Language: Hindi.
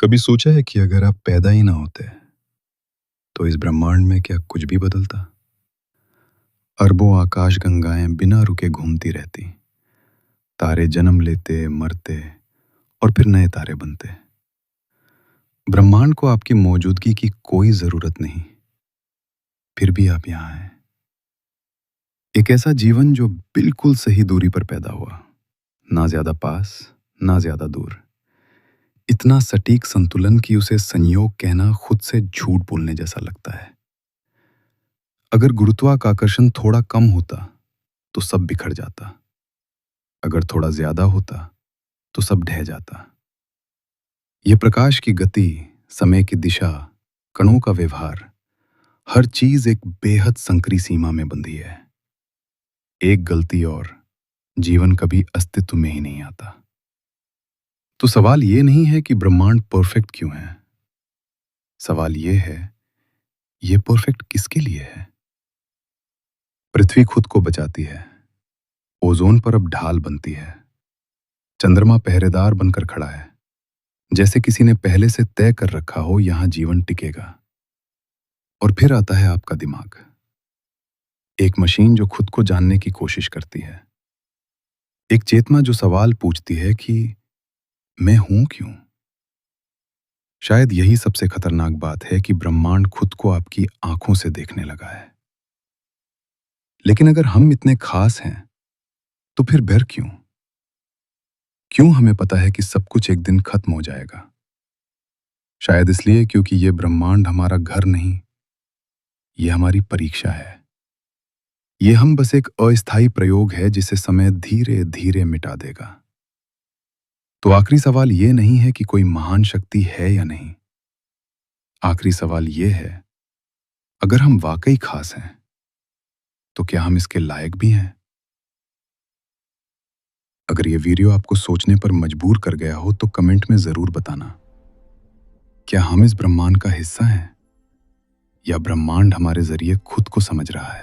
कभी सोचा है कि अगर आप पैदा ही ना होते तो इस ब्रह्मांड में क्या कुछ भी बदलता? अरबों आकाश गंगाएं बिना रुके घूमती रहती, तारे जन्म लेते, मरते और फिर नए तारे बनते। ब्रह्मांड को आपकी मौजूदगी की कोई जरूरत नहीं, फिर भी आप यहाँ हैं। एक ऐसा जीवन जो बिल्कुल सही दूरी पर पैदा हुआ, ना ज्यादा पास, ना ज्यादा दूर। इतना सटीक संतुलन कि उसे संयोग कहना खुद से झूठ बोलने जैसा लगता है। अगर गुरुत्वाकर्षण थोड़ा कम होता तो सब बिखर जाता, अगर थोड़ा ज्यादा होता तो सब ढह जाता। ये प्रकाश की गति, समय की दिशा, कणों का व्यवहार, हर चीज एक बेहद संकरी सीमा में बंधी है। एक गलती और जीवन कभी अस्तित्व में ही नहीं आता। तो सवाल ये नहीं है कि ब्रह्मांड परफेक्ट क्यों है, सवाल ये है, ये परफेक्ट किसके लिए है? पृथ्वी खुद को बचाती है, ओजोन पर अब ढाल बनती है, चंद्रमा पहरेदार बनकर खड़ा है, जैसे किसी ने पहले से तय कर रखा हो यहां जीवन टिकेगा। और फिर आता है आपका दिमाग, एक मशीन जो खुद को जानने की कोशिश करती है, एक चेतना जो सवाल पूछती है कि मैं हूं क्यों। शायद यही सबसे खतरनाक बात है कि ब्रह्मांड खुद को आपकी आंखों से देखने लगा है। लेकिन अगर हम इतने खास हैं तो फिर डर क्यों? क्यों हमें पता है कि सब कुछ एक दिन खत्म हो जाएगा? शायद इसलिए क्योंकि ये ब्रह्मांड हमारा घर नहीं, ये हमारी परीक्षा है। ये हम बस एक अस्थायी प्रयोग है जिसे समय धीरे धीरे मिटा देगा। तो आखिरी सवाल ये नहीं है कि कोई महान शक्ति है या नहीं। आखिरी सवाल ये है, अगर हम वाकई खास हैं तो क्या हम इसके लायक भी हैं? अगर ये वीडियो आपको सोचने पर मजबूर कर गया हो तो कमेंट में जरूर बताना, क्या हम इस ब्रह्मांड का हिस्सा हैं या ब्रह्मांड हमारे जरिए खुद को समझ रहा है?